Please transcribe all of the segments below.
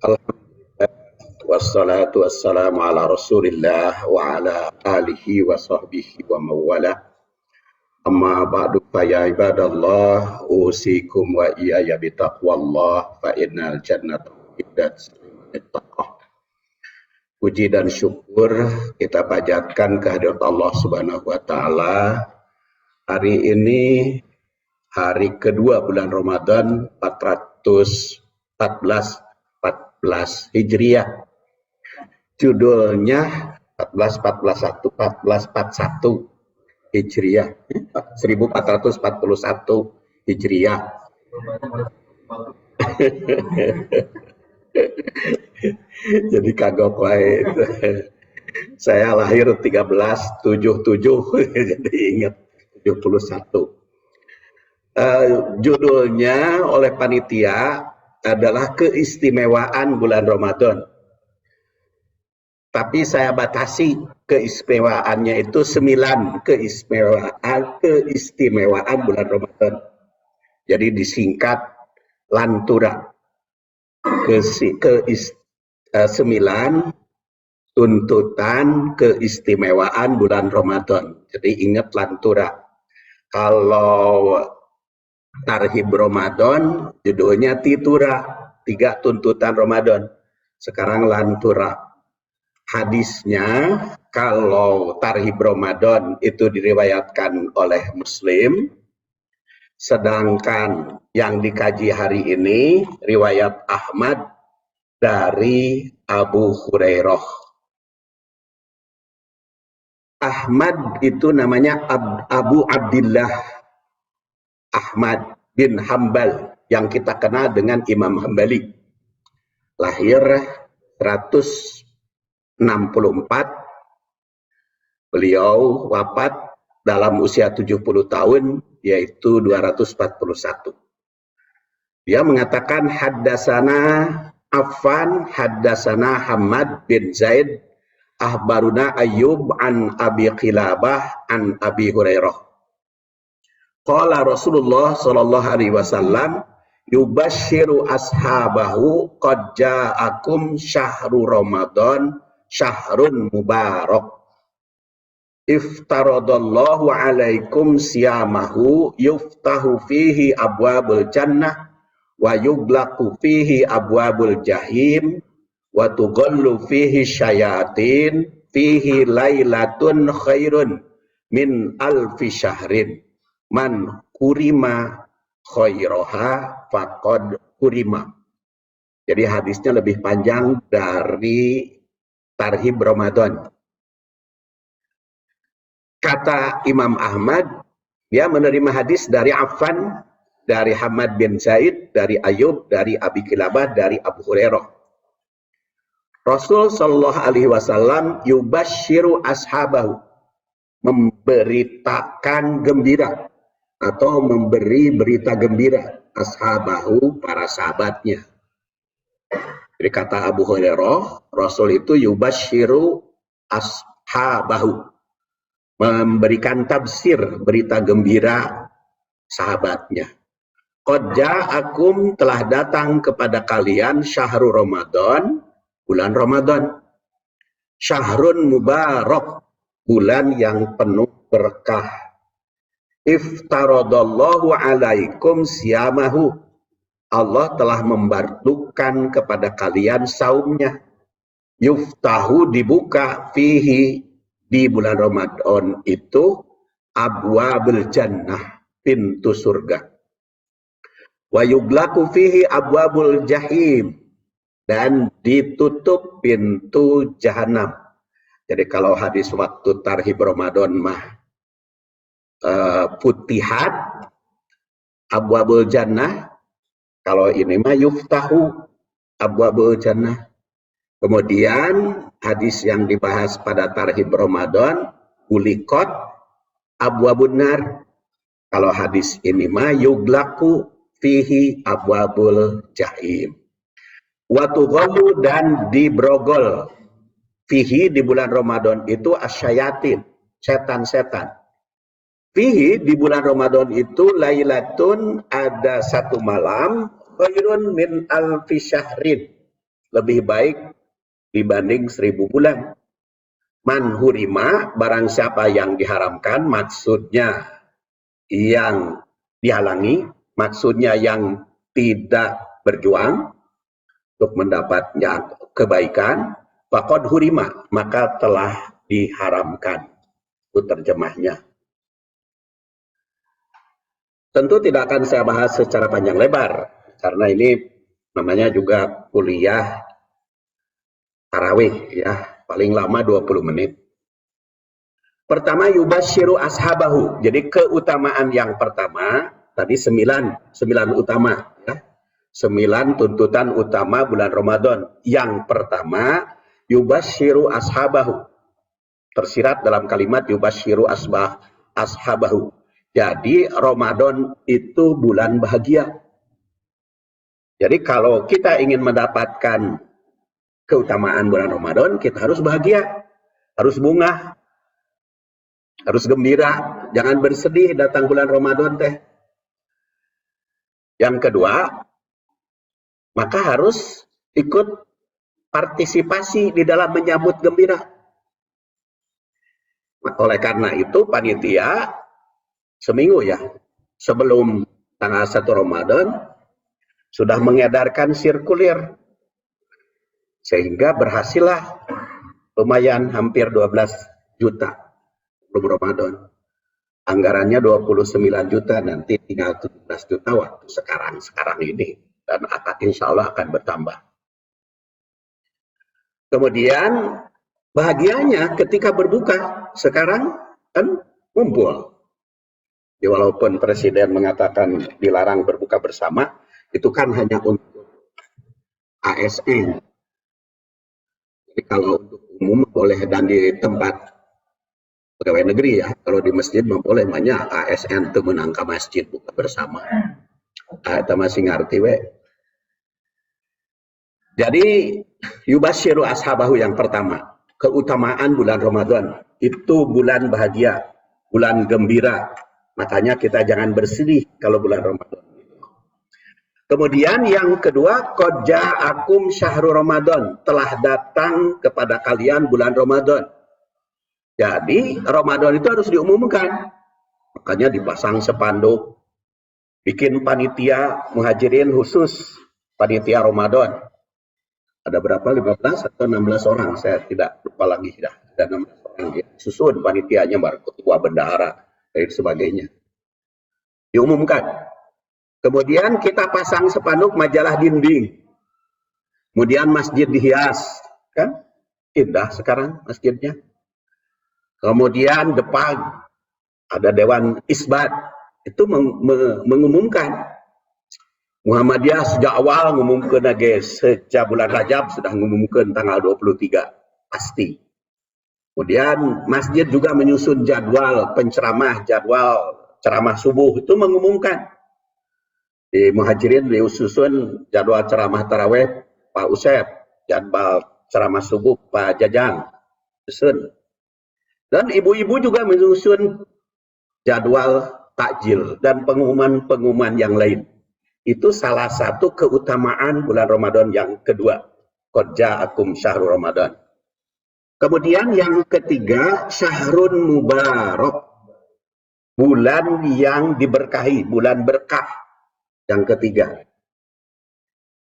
Alhamdulillah wassalatu wassalamu ala Rasulillah wa ala alihi wa sahbihi wa mawala. Amma ba'du fa ya ibadallah usikum wa iyaya bitaqwallah fa innal jannata uiddat liman ittaqah. Puji dan syukur kita panjatkan kehadirat Allah Subhanahu wa taala. Hari ini hari kedua bulan Ramadan 1414 Hijriah. Judulnya 1441 Hijriah, 1441 Hijriah. Jadi kagok wae. Saya lahir 1377 jadi ingat 71. Judulnya oleh panitia adalah keistimewaan bulan Ramadan. Tapi saya batasi keistimewaannya itu 9 keistimewaan bulan Ramadan. Jadi disingkat Lantura. 9 tuntutan keistimewaan bulan Ramadan. Jadi ingat Lantura. Kalau Tarhib Ramadan judulnya Titura, 3 tuntutan Ramadan. Sekarang Lantura. Hadisnya kalau Tarhib Ramadan itu diriwayatkan oleh Muslim, sedangkan yang dikaji hari ini riwayat Ahmad dari Abu Hurairah. Ahmad itu namanya Abu Abdillah Ahmad bin Hambal yang kita kenal dengan Imam Hambali. Lahir 164, beliau wafat dalam usia 70 tahun, yaitu 241. Dia mengatakan haddasana Affan, haddasana Hamad bin Zaid, ahbaruna Ayyub an Abi Qilabah an Abi Hurairah. Qala Rasulullah sallallahu alaihi wasallam yubashiru ashabahu qad ja'akum syahru Ramadan syahrun mubarak. Iftaradallahu alaikum siyamahu yuftahu fihi abwabul jannah wa yuglaqu fihi abwabul jahim wa tughallu fihi syayatin fihi lailatun khairun min alfi syahrin man kurima khairaha faqad kurima. Jadi hadisnya lebih panjang dari Tarhib Ramadan. Kata Imam Ahmad, dia menerima hadis dari Affan, dari Hamad bin Zaid, dari Ayub, dari Abi Kilabah, dari Abu Hurairah. Rasul sallallahu alaihi wasallam yubashiru ashabahu, memberitakan gembira atau memberi berita gembira ashabahu, para sahabatnya. Jadi kata Abu Hurairah, Rasul itu yubashiru ashabahu, memberikan tafsir berita gembira sahabatnya. Qad ja'akum, telah datang kepada kalian syahrul Ramadan, bulan Ramadan. Syahrun mubarak, bulan yang penuh berkah. Iftaradallahu alaikum siyamahu, Allah telah membardukan kepada kalian saumnya. Yuftahu, dibuka, fihi, di bulan Ramadan itu, abwabul jannah, pintu surga. Wa yuglaku fihi abwabul jahim, dan ditutup pintu jahanam. Jadi kalau hadis waktu Tarhib Ramadan mah putihat abwabul jannah, kalau ini mah yuftahu abwabul jannah. Kemudian hadis yang dibahas pada Tarhib Ramadan, ulikot abwabun nar. Kalau hadis ini mah yuglaku fihi abwabul jahim. Watughalu, dan dibrogol, fihi, di bulan Ramadan itu asyayatin, setan-setan. Fihi, di bulan Ramadan itu lailatun, ada satu malam, khairun min alfi syahrin, lebih baik dibanding 1000 bulan. Man hurima, barang siapa yang diharamkan, maksudnya yang dihalangi, maksudnya yang tidak berjuang untuk mendapatnya kebaikan, faqad hurima, maka telah diharamkan. Itu terjemahnya. Tentu tidak akan saya bahas secara panjang lebar, karena ini namanya juga kuliah tarawih, ya, paling lama 20 menit. Pertama, yubasyiru ashabahu. Jadi keutamaan yang pertama, tadi 9 utama. Ya. 9 tuntutan utama bulan Ramadan. Yang pertama, yubasyiru ashabahu. Tersirat dalam kalimat yubasyiru ashabahu. Jadi Ramadan itu bulan bahagia. Jadi kalau kita ingin mendapatkan keutamaan bulan Ramadan, kita harus bahagia, harus bunga, harus gembira, jangan bersedih datang bulan Ramadan teh. Yang kedua, maka harus ikut partisipasi di dalam menyambut gembira. Oleh karena itu panitia seminggu ya sebelum tanggal 1 Ramadan sudah mengedarkan sirkulir, sehingga berhasillah lumayan hampir 12 juta belum Ramadan. Anggarannya 29 juta, nanti tinggal 17 juta waktu sekarang ini, dan insya Allah akan bertambah. Kemudian bahagianya ketika berbuka, sekarang kan ngumpul. Ya, walaupun Presiden mengatakan dilarang berbuka bersama, itu kan hanya untuk ASN. Jadi kalau untuk umum boleh, dan di tempat pegawai negeri ya, kalau di masjid boleh, banyak ASN itu menang ke masjid buka bersama. Kita masih ngerti we. Jadi yubasyiru ashabahu yang pertama, keutamaan bulan Ramadan itu bulan bahagia, bulan gembira. Makanya kita jangan bersedih kalau bulan Ramadan. Kemudian yang kedua, qad ja'akum syahrul Ramadan, telah datang kepada kalian bulan Ramadan. Jadi Ramadan itu harus diumumkan. Makanya dipasang spanduk, bikin panitia muhajirin khusus, panitia Ramadan. Ada berapa? 15 atau 16 orang, saya tidak lupa lagi. Ada 16 orang ya. Susun panitianya, baru ketua bendahara dan sebagainya. Diumumkan. Kemudian kita pasang spanduk majalah dinding. Kemudian masjid dihias, kan? Indah sekarang masjidnya. Kemudian depan ada Dewan Isbat, itu mengumumkan. Muhammadiyah sejak awal mengumumkan lagi, sejak bulan Rajab sudah mengumumkan tanggal 23 pasti. Kemudian masjid juga menyusun jadwal penceramah, jadwal ceramah subuh itu mengumumkan. Di Muhajirin disusun jadwal ceramah tarawih Pak Usep, jadwal ceramah subuh Pak Jajang, susun. Dan ibu-ibu juga menyusun jadwal takjil dan pengumuman-pengumuman yang lain. Itu salah satu keutamaan bulan Ramadan yang kedua. Qad ja'akum syahrul Ramadan. Kemudian yang ketiga, syahrun mubarak. Bulan yang diberkahi, bulan berkah. Yang ketiga.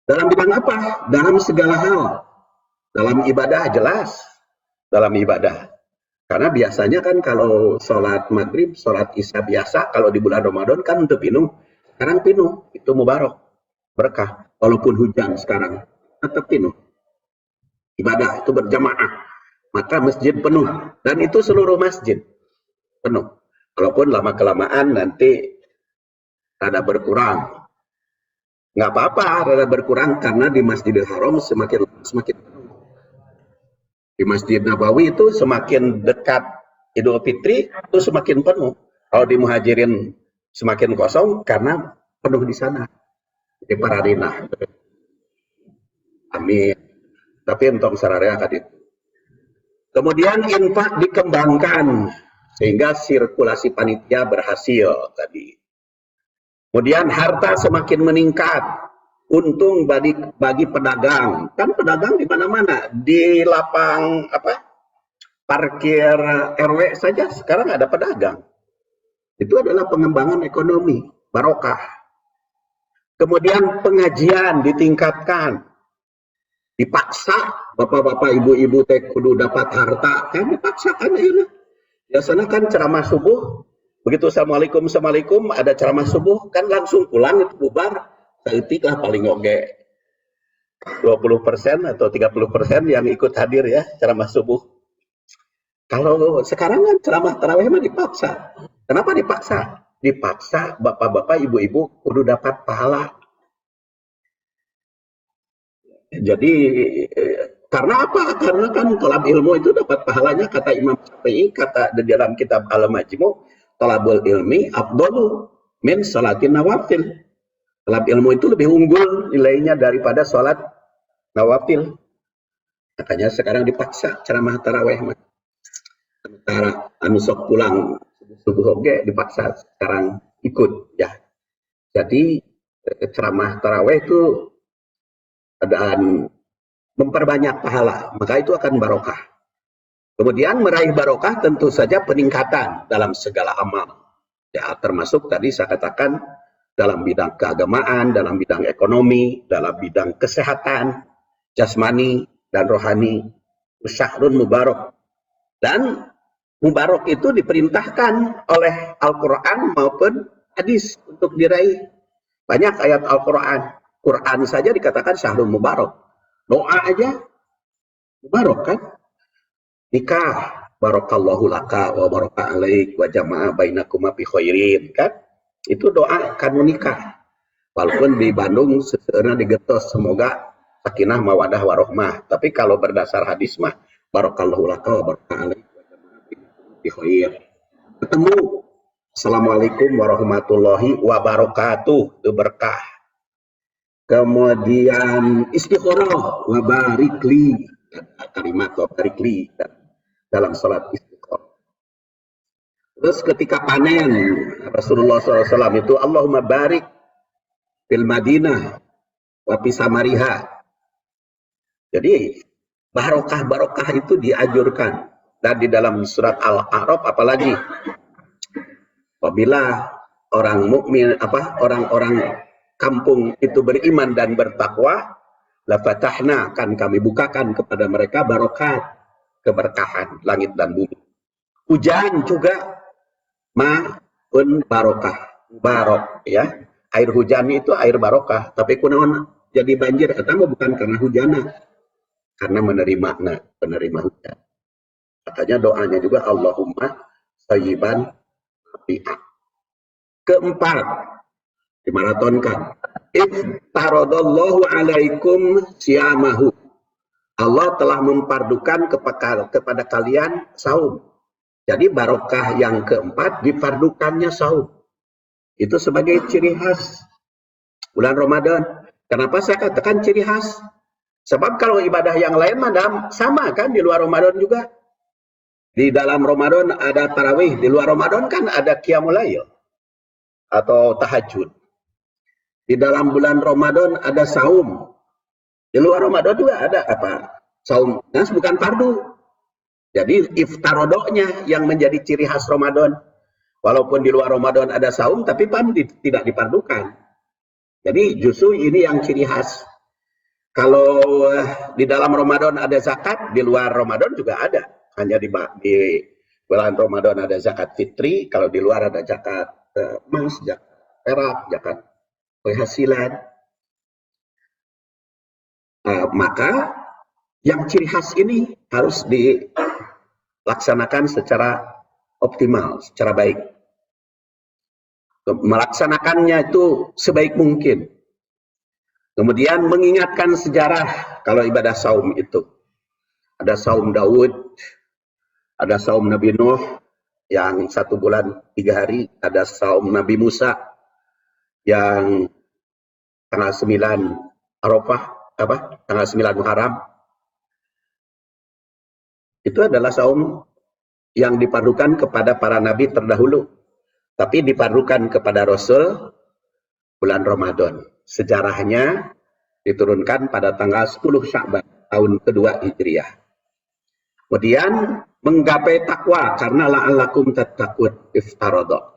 Dalam bidang apa? Dalam segala hal. Dalam ibadah jelas. Dalam ibadah. Karena biasanya kan kalau sholat maghrib, sholat isya biasa, kalau di bulan Ramadan kan untuk penuh. Sekarang penuh, itu mubarak, berkah. Walaupun hujan sekarang, tetap penuh. Ibadah itu berjamaah. Maka masjid penuh. Dan itu seluruh masjid penuh. Walaupun lama-kelamaan nanti rada berkurang. Nggak apa-apa rada berkurang, karena di Masjidil Haram semakin penuh. Di Masjid Nabawi itu semakin dekat Idul Fitri itu semakin penuh. Kalau di Muhajirin semakin kosong karena penuh di sana. Di Paradina. Amin. Tapi untuk sararea kadit. Kemudian infak dikembangkan sehingga sirkulasi panitia berhasil tadi. Kemudian harta semakin meningkat. untung bagi pedagang. Kan pedagang di mana-mana, di lapang parkir RW saja sekarang ada pedagang. Itu adalah pengembangan ekonomi, barokah. Kemudian pengajian ditingkatkan, dipaksa bapak-bapak ibu-ibu teh kudu dapat harta, kan dipaksakan ya. Biasanya kan ceramah subuh, begitu assalamualaikum ada ceramah subuh kan langsung pulang itu bubar, seetik lah paling oge 20% atau 30% yang ikut hadir ya ceramah subuh. Kalau sekarang kan ceramah tarawih mah dipaksa. Kenapa dipaksa? Dipaksa bapak-bapak ibu-ibu kudu dapat pahala. Jadi karena apa? Karena kan tolab ilmu itu dapat pahalanya, kata Imam Syafi'i, kata di dalam kitab Al-Majmu', tolabul ilmi afdalu min salatin nawafil. Tolab ilmu itu lebih unggul nilainya daripada sholat nawafil. Makanya sekarang dipaksa ceramah tarawih. Sementara anu sok pulang subuh oge dipaksa sekarang ikut ya. Jadi ceramah tarawih itu dan memperbanyak pahala, maka itu akan barokah. Kemudian meraih barokah tentu saja peningkatan dalam segala amal. Ya, termasuk tadi saya katakan dalam bidang keagamaan, dalam bidang ekonomi, dalam bidang kesehatan, jasmani dan rohani. Syahrun mubarak. Dan mubarak itu diperintahkan oleh Al-Quran maupun hadis untuk diraih. Banyak ayat Al-Quran. Quran saja dikatakan syahrul mubarak. Doa aja mubarak kan? Nikah, barakallahu laka wa baraka alaik wa jama'a bainakuma bi khairin kan? Itu doa kanu nikah. Walaupun di Bandung sebenarnya digetos semoga sakinah mawadah warohmah. Tapi kalau berdasar hadis mah barakallahu laka wa baraka alaik wa jama'a bi khair. Ketemu Assalamualaikum warahmatullahi wabarakatuh, itu berkah. Kemudian istikharah wa barikli, kalimat wa barikli dalam salat istikharah. Terus ketika panen Rasulullah SAW itu Allahumma barik fil Madinah wa fi Samariha. Jadi barokah itu dianjurkan. Dan di dalam surat Al-A'raf apalagi apabila orang mukmin orang-orang kampung itu beriman dan bertakwa, la fatahna, akan kami bukakan kepada mereka barokat, keberkahan langit dan bumi. Hujan juga ma'un barokah, barok ya. Air hujan itu air barokah, tapi kunaon jadi banjir eta bukan karena hujana, karena penerima hujan. Katanya doanya juga Allahumma sayyiban nafi'an. Keempat, dimaratonkan. Iftaradallahu alaikum siyamahu. Allah telah mempardukan kepada kalian saum. Jadi barokah yang keempat dipardukannya saum. Itu sebagai ciri khas bulan Ramadan. Kenapa saya katakan ciri khas? Sebab kalau ibadah yang lain madam sama kan di luar Ramadan juga. Di dalam Ramadan ada tarawih, di luar Ramadan kan ada qiyamul lail atau tahajud. Di dalam bulan Ramadan ada saum. Di luar Ramadan juga ada saum. Nah, bukan fardu. Jadi iftarodonya yang menjadi ciri khas Ramadan. Walaupun di luar Ramadan ada saum, tapi tidak dipardukan. Jadi justru ini yang ciri khas. Kalau di dalam Ramadan ada zakat, di luar Ramadan juga ada. Hanya di bulan Ramadan ada zakat fitri, kalau di luar ada zakat emas, zakat perak, zakat penghasilan. Maka yang ciri khas ini harus dilaksanakan secara optimal, secara baik. Melaksanakannya itu sebaik mungkin. Kemudian mengingatkan sejarah kalau ibadah saum itu. Ada saum Daud, ada saum Nabi Nuh yang 1 bulan 3 hari, ada saum Nabi Musa yang tanggal 9 Arafah, tanggal 9 Muharram. Itu adalah saum yang dipadukan kepada para nabi terdahulu, tapi dipadukan kepada Rasul bulan Ramadan. Sejarahnya diturunkan pada tanggal 10 Sya'ban tahun kedua Hijriah. Kemudian menggapai takwa karena la'allakum tattaqun iftaradha.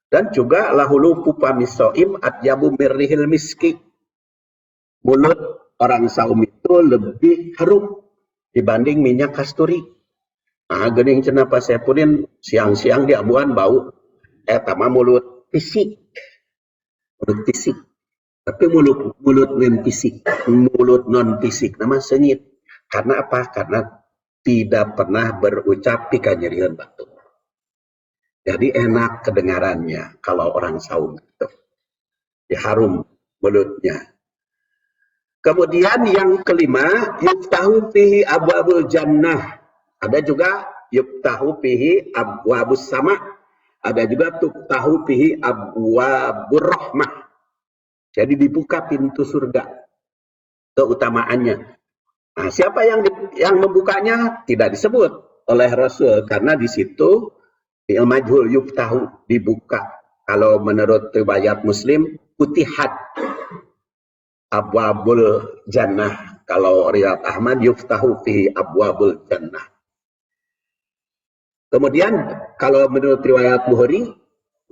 Dan juga lahulu pupamisoim atyabu mirrihil miski. Mulut orang saum itu lebih harum dibanding minyak kasturi. Nah, gening cenah pasepunin siang-siang di abuan bau. Tama mulut fisik. Mulut fisik. Tapi mulut non fisik. Mulut non fisik nama sengit. Karena apa? Karena tidak pernah berucap pika nyerihan batuk. Jadi enak kedengarannya kalau orang saum itu. Harum mulutnya. Kemudian yang kelima, yuftahu fihi abwabul jannah. Ada juga yuftahu fihi abwabus sama. Ada juga tuftahu fihi abwabur rahmah. Jadi dibuka pintu surga. Keutamaannya. Nah, siapa yang membukanya tidak disebut oleh Rasul karena di situ majhul yuftahu dibuka. Kalau menurut riwayat Muslim futihat abwabul jannah. Kalau riwayat Ahmad yuftahu fihi abwabul jannah. Kemudian kalau menurut riwayat Bukhari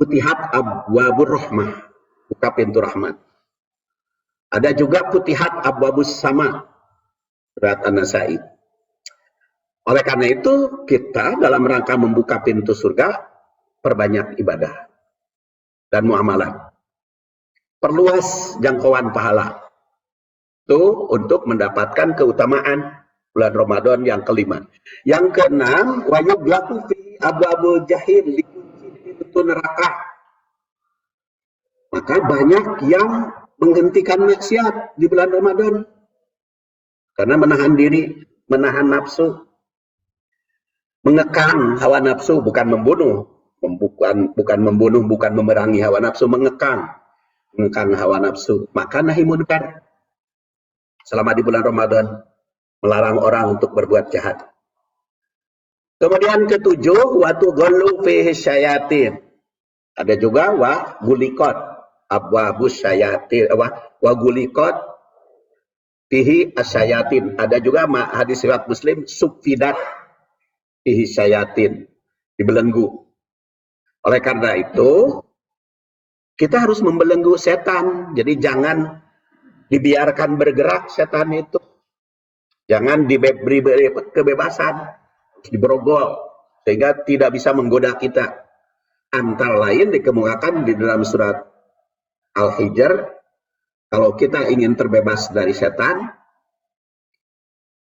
futihat abwabur rahmah, buka pintu rahmat. Ada juga futihat abwabus sama, riwayat An-Nasa'i. Oleh karena itu, kita dalam rangka membuka pintu surga, perbanyak ibadah dan muamalah. Perluas jangkauan pahala. Itu untuk mendapatkan keutamaan bulan Ramadan yang kelima. Yang keenam, wa yughlaqu fi abwabul jahim, dikunci pintu neraka. Maka banyak yang menghentikan maksiat di bulan Ramadan. Karena menahan diri, menahan nafsu. Mengekang hawa nafsu, bukan membunuh, bukan memerangi hawa nafsu, mengekang hawa nafsu. Maka nahi munkar selama di bulan Ramadan, melarang orang untuk berbuat jahat. Kemudian ketujuh, watu ghallu fihi syayatin. Ada juga wa gulikot abwabus syayatin, wa gulikot fihi asyayatin. Ada juga hadis riwayat Muslim subfidat fihi syayatin, dibelenggu. Oleh karena itu, kita harus membelenggu setan. Jadi jangan dibiarkan bergerak setan itu. Jangan diberi kebebasan, diberogol, sehingga tidak bisa menggoda kita. Antara lain dikemukakan di dalam surat Al-Hijr, kalau kita ingin terbebas dari setan,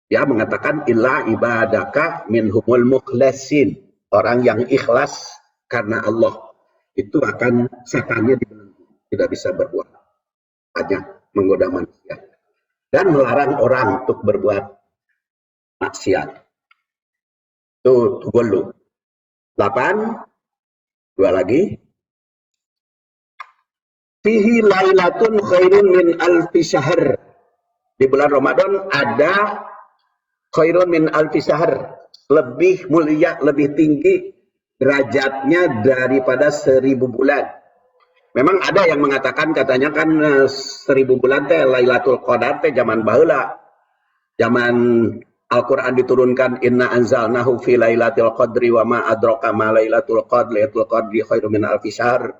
dia mengatakan illa ibadaka minhumul mukhlasin, orang yang ikhlas karena Allah itu akan setannya dibelenggu, tidak bisa berbuat banyak menggoda manusia dan melarang orang untuk berbuat maksiat. Itu golu. 8, dua lagi. Fihi lailatun khairun min alfi syahr. Di bulan Ramadan ada khairun min alfi syahr, lebih mulia, lebih tinggi derajatnya daripada 1000 bulan. Memang ada yang mengatakan katanya kan 1000 bulan teh Lailatul Qadar teh zaman baheula. Zaman Al-Qur'an diturunkan inna anzalnahu fi lailatul qadri wa ma adraka ma lailatul qadr, lailatul qadri khairum min alfi syahr.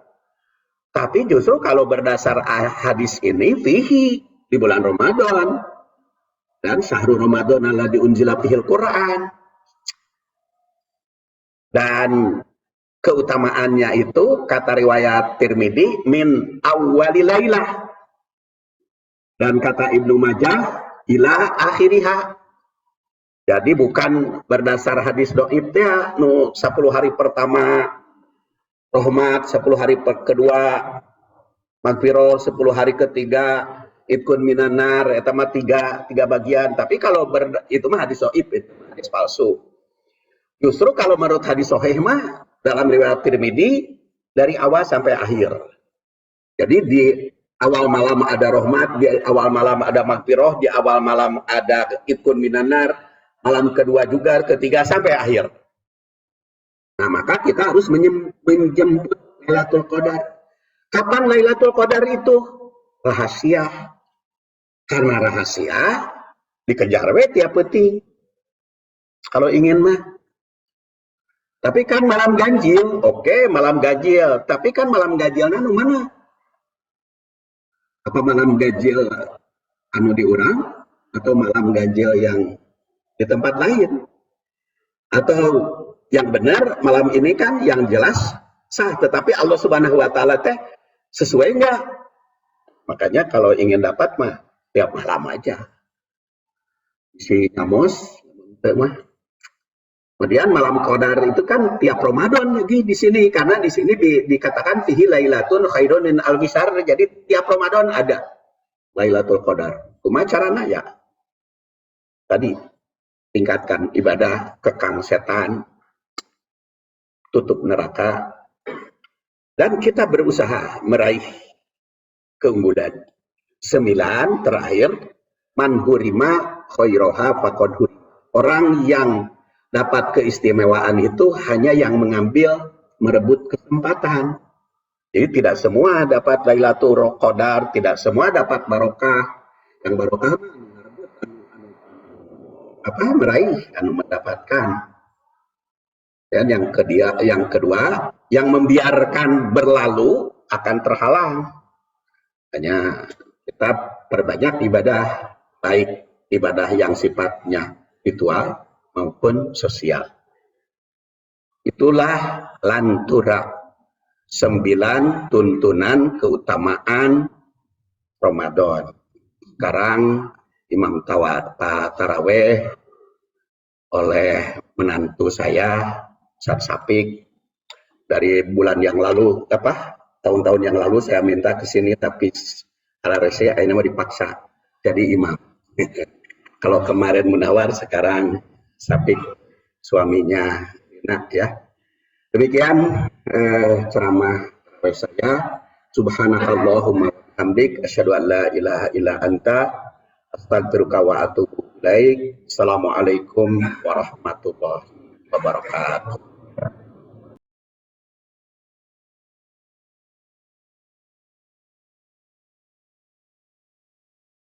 Tapi justru kalau berdasar hadis ini fihi di bulan Ramadan. Dan syahrul Ramadan alladzi unzila fihil Qur'an. Dan keutamaannya itu kata riwayat Tirmidzi min awwali lailah. Dan kata Ibnu Majah ila akhiriha. Jadi bukan berdasar hadis dhaifnya nu 10 hari pertama rahmat, 10 hari kedua magfirah, 10 hari ketiga ikun minanar, eta mah tiga bagian. Tapi kalau itu mah hadis dhaif, itu hadis palsu. Justru kalau menurut hadis sahih mah dalam riwayat Tirmidzi dari awal sampai akhir. Jadi di awal malam ada rahmat, di awal malam ada magfirah, di awal malam ada ikun minanar, malam kedua juga, ketiga sampai akhir. Nah, maka kita harus menjemput Lailatul Qadar. Kapan Lailatul Qadar itu? Rahasia. Karena rahasia dikejar we tiap peuting. Kalau ingin mah. Tapi kan malam ganjil, oke malam ganjil. Tapi kan malam ganjilnya anu mana? Apa malam ganjil anu di urang atau malam ganjil yang di tempat lain? Atau yang benar malam ini kan yang jelas sah, tetapi Allah Subhanahu wa taala teh sesuai enggak? Makanya kalau ingin dapat mah tiap malam aja. Si nyamos mah. Kemudian malam qadar itu kan tiap Ramadan lagi di sini karena di sini dikatakan fihi lailatun khairun min alfi syahr, jadi tiap Ramadan ada Lailatul Qadar. Kumaha carana ya? Tadi tingkatkan ibadah, kekang setan, tutup neraka, dan kita berusaha meraih keunggulan. 9 terakhir, man hurima khairaha faqad hurima. Orang yang dapat keistimewaan itu hanya yang mengambil, merebut kesempatan. Jadi tidak semua dapat Lailatul Qadar, tidak semua dapat barokah. Yang barokah merebut meraih mendapatkan. Dan yang kedua, yang membiarkan berlalu akan terhalang. Hanya kita perbanyak ibadah, baik ibadah yang sifatnya ritual maupun sosial. Itulah lantura 9 tuntunan keutamaan Ramadan. Sekarang Imam Taraweh oleh menantu saya, Ustaz Sapik, dari bulan yang lalu, tahun-tahun yang lalu saya minta ke sini, tapi ala rese akhirnya mau dipaksa jadi imam. Kalau kemarin Munawar, sekarang Sapik suaminya Rina ya. Demikian ceramah saya. Subhanakallahumma wa bihamdik asyhadu an la ilaha illa anta astaghfiruka wa atubu ilaik. Assalamualaikum warahmatullahi wabarakatuh.